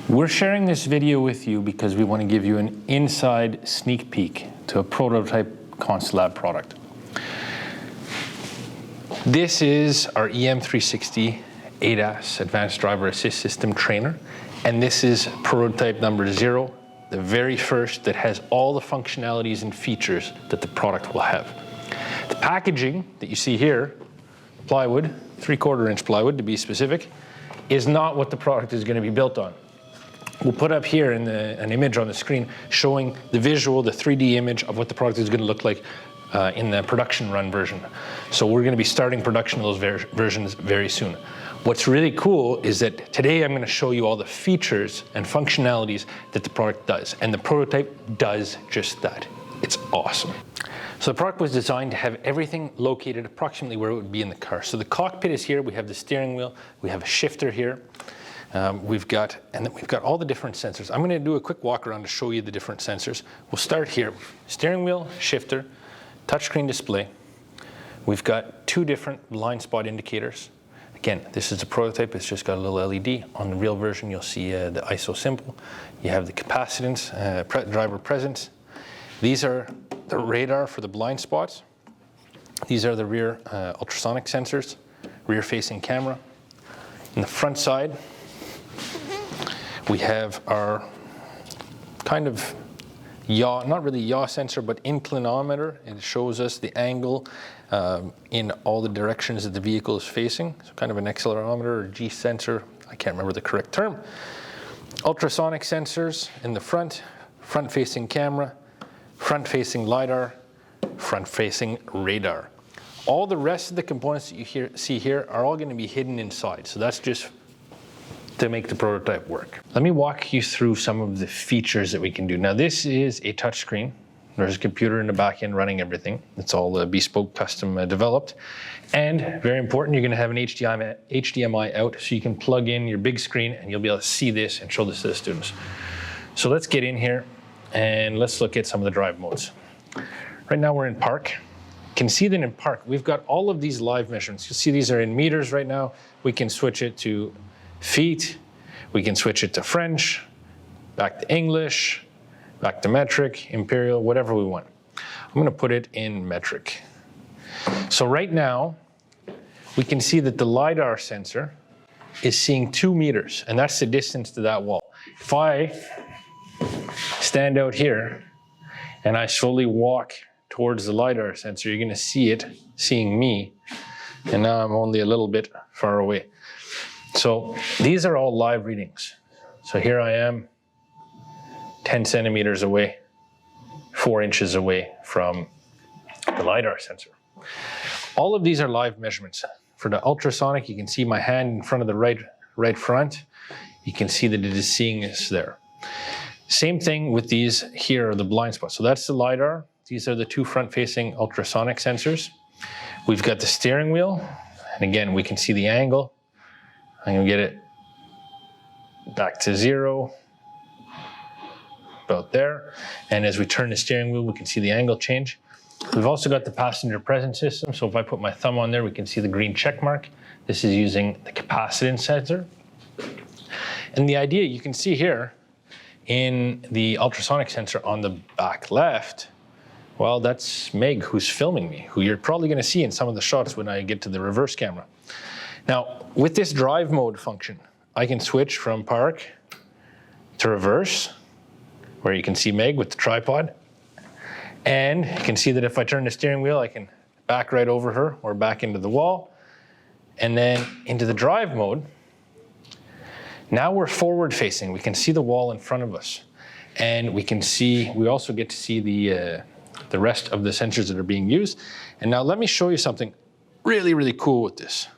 We're sharing this video with you because we want to give you an inside sneak peek to a prototype Constelab product. This is our EM360 ADAS Advanced Driver Assist System trainer, and this is prototype number 0, the very first that has all the functionalities and features that the product will have. The packaging that you see here, plywood, 3/4 inch plywood to be specific, is not what the product is going to be built on. We'll put up here an image on the screen showing the visual, the 3D image of what the product is going to look like in the production run version. So we're going to be starting production of those versions very soon. What's really cool is that today I'm going to show you all the features and functionalities that the product does, and the prototype does just that. It's awesome. So the product was designed to have everything located approximately where it would be in the car. So the cockpit is here, we have the steering wheel, we have a shifter here. We've got all the different sensors. I'm going to do a quick walk around to show you the different sensors. We'll start here. Steering wheel, shifter, touchscreen display. We've got 2 different blind spot indicators. Again, this is a prototype. It's just got a little LED. On the real version, you'll see the ISO symbol. You have the capacitance, driver presence. These are the radar for the blind spots. These are the rear ultrasonic sensors, rear-facing camera. In the front side, we have our kind of yaw, not really yaw sensor, but inclinometer. It shows us the angle in all the directions that the vehicle is facing. So kind of an accelerometer or G sensor, I can't remember the correct term. Ultrasonic sensors in the front, front-facing camera, front-facing LiDAR, front-facing radar. All the rest of the components that you see here are all going to be hidden inside. So that's just to make the prototype work. Let me walk you through some of the features that we can do. Now this is a touchscreen. There's a computer in the back end running everything. It's all bespoke, custom developed. And very important, you're going to have an HDMI out so you can plug in your big screen and you'll be able to see this and show this to the students. So let's get in here and let's look at some of the drive modes. Right now we're in park. You can see that in park, we've got all of these live measurements. You'll see these are in meters right now. We can switch it to feet, we can switch it to French, back to English, back to metric, imperial, whatever we want. I'm going to put it in metric. So right now, we can see that the LiDAR sensor is seeing 2 meters, and that's the distance to that wall. If I stand out here and I slowly walk towards the LiDAR sensor, you're going to see it seeing me, and now I'm only a little bit far away. So these are all live readings. So here I am, 10 centimeters away, 4 inches away from the LiDAR sensor. All of these are live measurements. For the ultrasonic, you can see my hand in front of the right front. You can see that it is seeing us there. Same thing with these here are the blind spots. So that's the LiDAR. These are the 2 front-facing ultrasonic sensors. We've got the steering wheel. And again, we can see the angle. I'm going to get it back to 0, about there. And as we turn the steering wheel, we can see the angle change. We've also got the passenger presence system. So if I put my thumb on there, we can see the green check mark. This is using the capacitance sensor. And the idea you can see here in the ultrasonic sensor on the back left, well, that's Meg who's filming me, who you're probably going to see in some of the shots when I get to the reverse camera. Now, with this drive mode function, I can switch from park to reverse, where you can see Meg with the tripod. And you can see that if I turn the steering wheel, I can back right over her or back into the wall. And then into the drive mode, now we're forward facing. We can see the wall in front of us. And we also get to see the rest of the sensors that are being used. And now let me show you something really, really cool with this.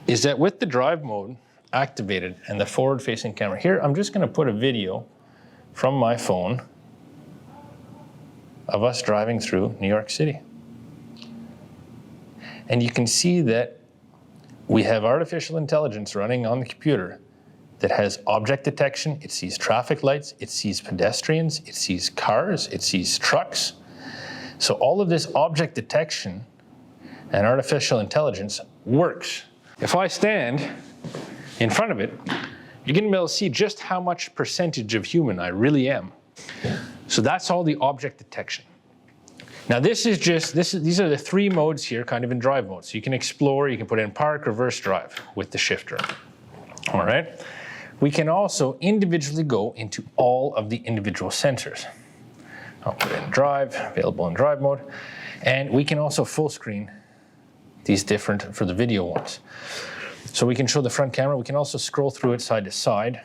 Is that with the drive mode activated and the forward-facing camera here, I'm just going to put a video from my phone of us driving through New York City. And you can see that we have artificial intelligence running on the computer that has object detection. It sees traffic lights, it sees pedestrians, it sees cars, it sees trucks. So all of this object detection and artificial intelligence works. If I stand in front of it, you're gonna be able to see just how much percentage of human I really am. So that's all the object detection. Now these are the 3 modes here, kind of in drive mode. So you can explore, you can put in park, reverse drive with the shifter. All right. We can also individually go into all of the individual sensors. I'll put in drive, available in drive mode. And we can also full screen these different for the video ones. So we can show the front camera. We can also scroll through it side to side.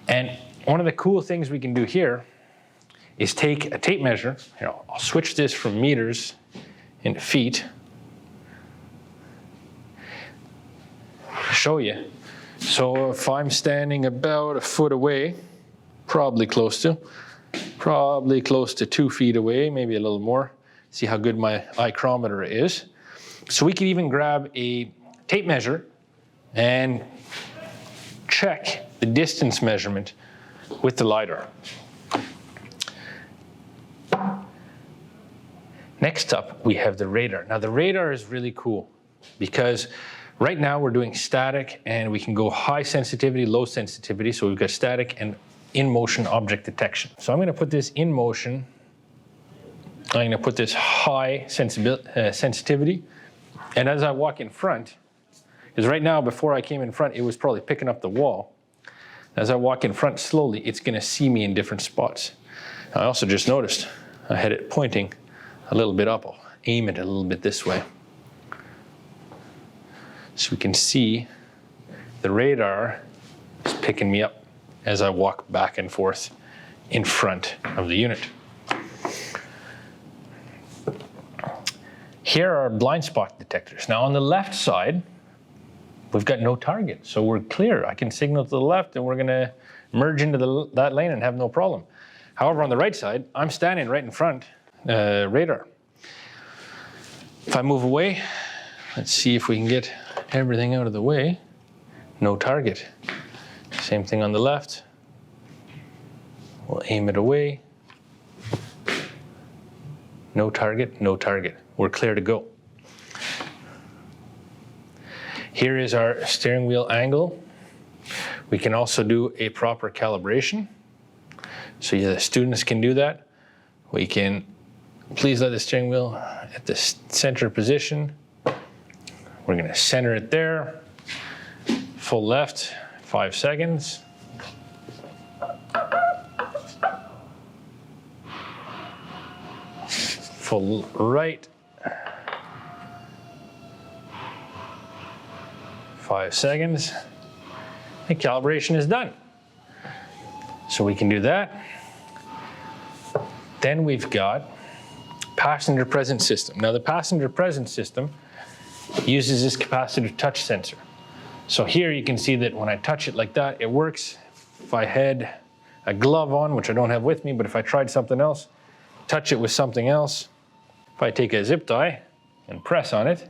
And one of the cool things we can do here is take a tape measure. Here, I'll switch this from meters into feet. Show you. So if I'm standing about a foot away, probably close to 2 feet away, maybe a little more. See how good my ichrometer is. So we can even grab a tape measure and check the distance measurement with the LiDAR. Next up, we have the radar. Now the radar is really cool because right now we're doing static and we can go high sensitivity, low sensitivity. So we've got static and in motion object detection. So I'm going to put this in motion. I'm going to put this high sensitivity. And as I walk in front, because right now before I came in front, it was probably picking up the wall. As I walk in front slowly, it's going to see me in different spots. I also just noticed I had it pointing a little bit up. I'll aim it a little bit this way. So we can see the radar is picking me up as I walk back and forth in front of the unit. Here are blind spot detectors. Now on the left side, we've got no target. So we're clear. I can signal to the left and we're gonna merge into that lane and have no problem. However, on the right side, I'm standing right in front radar. If I move away, let's see if we can get everything out of the way. No target. Same thing on the left. We'll aim it away. No target, no target. We're clear to go. Here is our steering wheel angle. We can also do a proper calibration. So the students can do that. We can please let the steering wheel at the center position. We're going to center it there. Full left, 5 seconds. Full right, 5 seconds. The calibration is done. So we can do that. Then we've got passenger presence system. Now the passenger presence system uses this capacitive touch sensor. So here you can see that when I touch it like that, it works. If I had a glove on, which I don't have with me, but if I tried something else, touch it with something else, if I take a zip tie and press on it,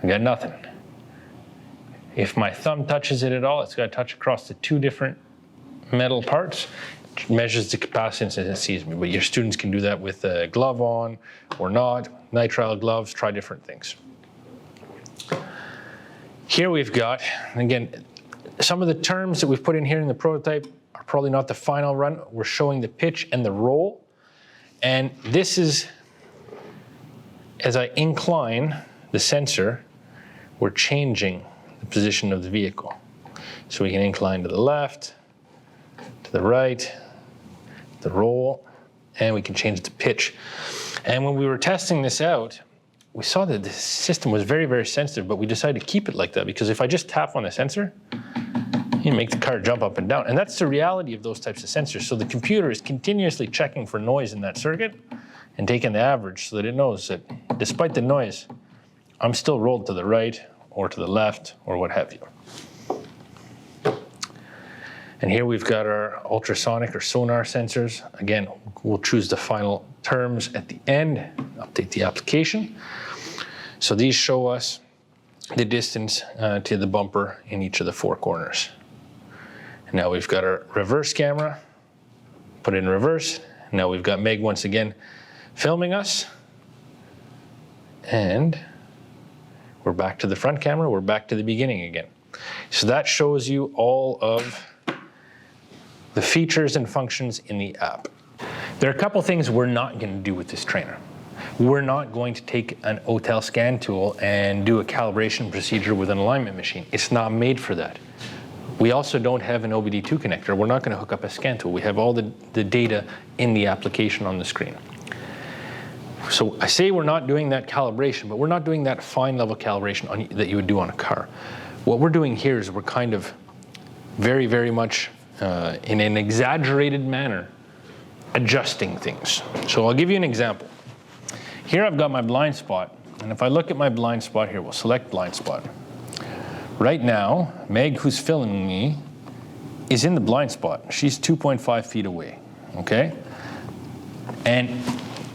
I got nothing. If my thumb touches it at all, it's got to touch across the 2 different metal parts. It measures the capacitance as it sees me. But your students can do that with a glove on or not, nitrile gloves, try different things. Here we've got, again, some of the terms that we've put in here in the prototype are probably not the final run. We're showing the pitch and the roll. And this is, as I incline the sensor, we're changing the position of the vehicle. So we can incline to the left, to the right, the roll, and we can change the pitch. And when we were testing this out, we saw that the system was very, very sensitive, but we decided to keep it like that because if I just tap on the sensor, you make the car jump up and down. And that's the reality of those types of sensors. So the computer is continuously checking for noise in that circuit and taking the average so that it knows that despite the noise, I'm still rolled to the right or to the left or what have you. And here we've got our ultrasonic or sonar sensors. Again, we'll choose the final terms at the end, update the application. So these show us the distance to the bumper in each of the 4 corners. And now we've got our reverse camera, put it in reverse. Now we've got Meg once again filming us. And we're back to the front camera, we're back to the beginning again. So that shows you all of the features and functions in the app. There are a couple things we're not going to do with this trainer. We're not going to take an OTEL scan tool and do a calibration procedure with an alignment machine. It's not made for that. We also don't have an OBD2 connector. We're not going to hook up a scan tool. We have all the data in the application on the screen. So I say we're not doing that calibration, but we're not doing that fine level calibration that you would do on a car. What we're doing here is we're kind of very, very much in an exaggerated manner adjusting things. So I'll give you an example. Here I've got my blind spot, and if I look at my blind spot here, we'll select blind spot. Right now, Meg, who's filming me, is in the blind spot. She's 2.5 feet away, okay? And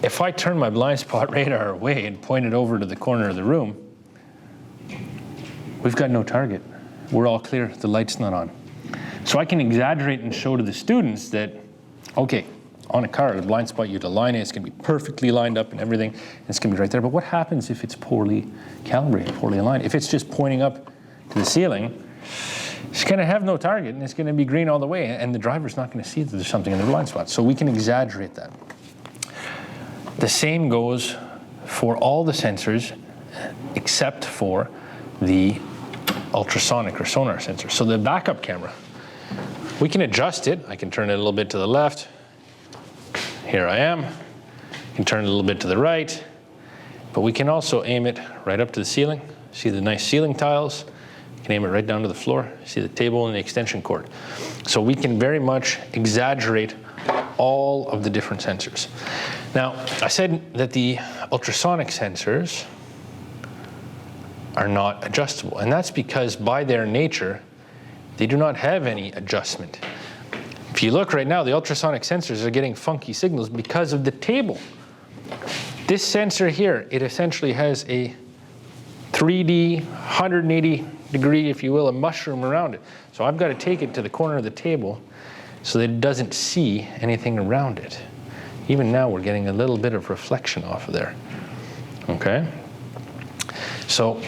if I turn my blind spot radar away and point it over to the corner of the room, we've got no target. We're all clear, the light's not on. So I can exaggerate and show to the students that, okay, on a car, the blind spot, you'd align it, it's gonna be perfectly lined up and everything, and it's gonna be right there. But what happens if it's poorly calibrated, poorly aligned? If it's just pointing up to the ceiling, it's gonna have no target and it's gonna be green all the way, and the driver's not gonna see that there's something in the blind spot. So we can exaggerate that. The same goes for all the sensors except for the ultrasonic or sonar sensor. So the backup camera, we can adjust it. I can turn it a little bit to the left. Here I am. I can turn it a little bit to the right, but we can also aim it right up to the ceiling. See the nice ceiling tiles? You can aim it right down to the floor. See the table and the extension cord. So we can very much exaggerate all of the different sensors. Now, I said that the ultrasonic sensors are not adjustable, and that's because by their nature, they do not have any adjustment. If you look right now, the ultrasonic sensors are getting funky signals because of the table. This sensor here, it essentially has a 3D, 180 degree, if you will, a mushroom around it. So I've got to take it to the corner of the table so that it doesn't see anything around it. Even now, we're getting a little bit of reflection off of there, okay? So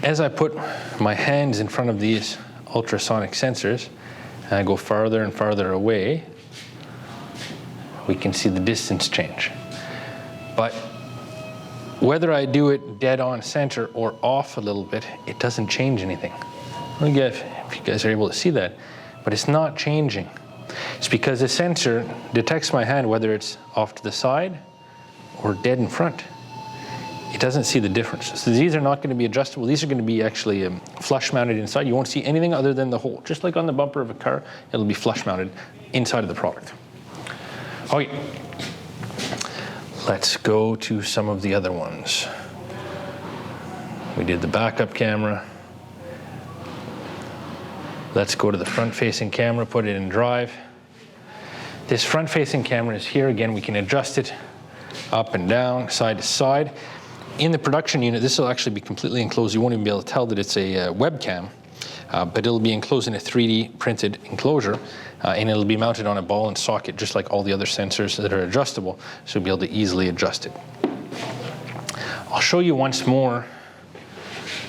as I put my hands in front of these ultrasonic sensors, and I go farther and farther away, we can see the distance change. But whether I do it dead on center or off a little bit, it doesn't change anything. I don't know if you guys are able to see that, but it's not changing. It's because the sensor detects my hand whether it's off to the side or dead in front. It doesn't see the difference. So these are not going to be adjustable. These are going to be actually flush mounted inside. You won't see anything other than the hole. Just like on the bumper of a car, it'll be flush mounted inside of the product. Okay, let's go to some of the other ones. We did the backup camera. Let's go to the front-facing camera, put it in drive. This front-facing camera is here. Again, we can adjust it up and down, side to side. In the production unit, this will actually be completely enclosed. You won't even be able to tell that it's a webcam, but it'll be enclosed in a 3D printed enclosure, and it'll be mounted on a ball and socket, just like all the other sensors that are adjustable, so you'll be able to easily adjust it. I'll show you once more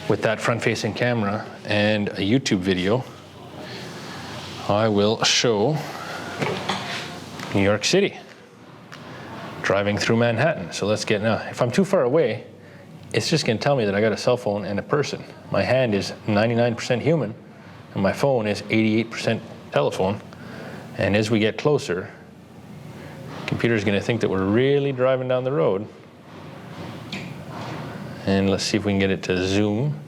with that front-facing camera and a YouTube video. I will show New York City, driving through Manhattan. So let's get now. If I'm too far away, it's just going to tell me that I got a cell phone and a person. My hand is 99% human, and my phone is 88% telephone. And as we get closer, the computer's going to think that we're really driving down the road. And let's see if we can get it to zoom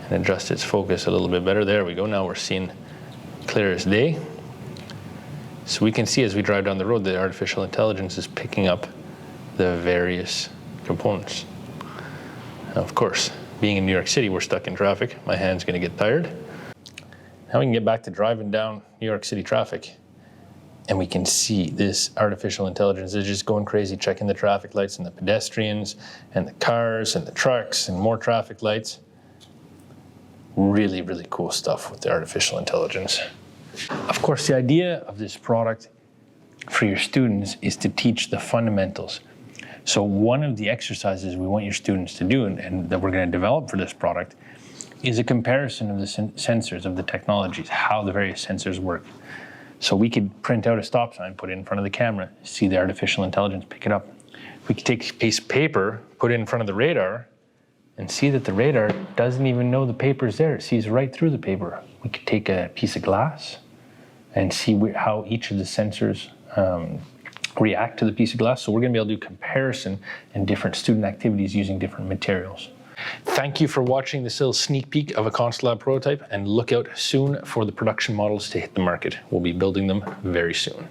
and adjust its focus a little bit better. There we go. Now we're seeing clear as day. So we can see as we drive down the road that artificial intelligence is picking up the various components. Now, of course, being in New York City, we're stuck in traffic. My hand's going to get tired. Now we can get back to driving down New York City traffic, and we can see this artificial intelligence is just going crazy, checking the traffic lights and the pedestrians and the cars and the trucks and more traffic lights. Really, really cool stuff with the artificial intelligence. Of course, the idea of this product for your students is to teach the fundamentals. So one of the exercises we want your students to do and that we're going to develop for this product is a comparison of the sensors, of the technologies, how the various sensors work. So we could print out a stop sign, put it in front of the camera, see the artificial intelligence pick it up. We could take a piece of paper, put it in front of the radar, and see that the radar doesn't even know the paper's there. It sees right through the paper. We could take a piece of glass and see how each of the sensors react to the piece of glass. So we're going to be able to do comparison and different student activities using different materials. Thank you for watching this little sneak peek of a Constelab prototype, and look out soon for the production models to hit the market. We'll be building them very soon.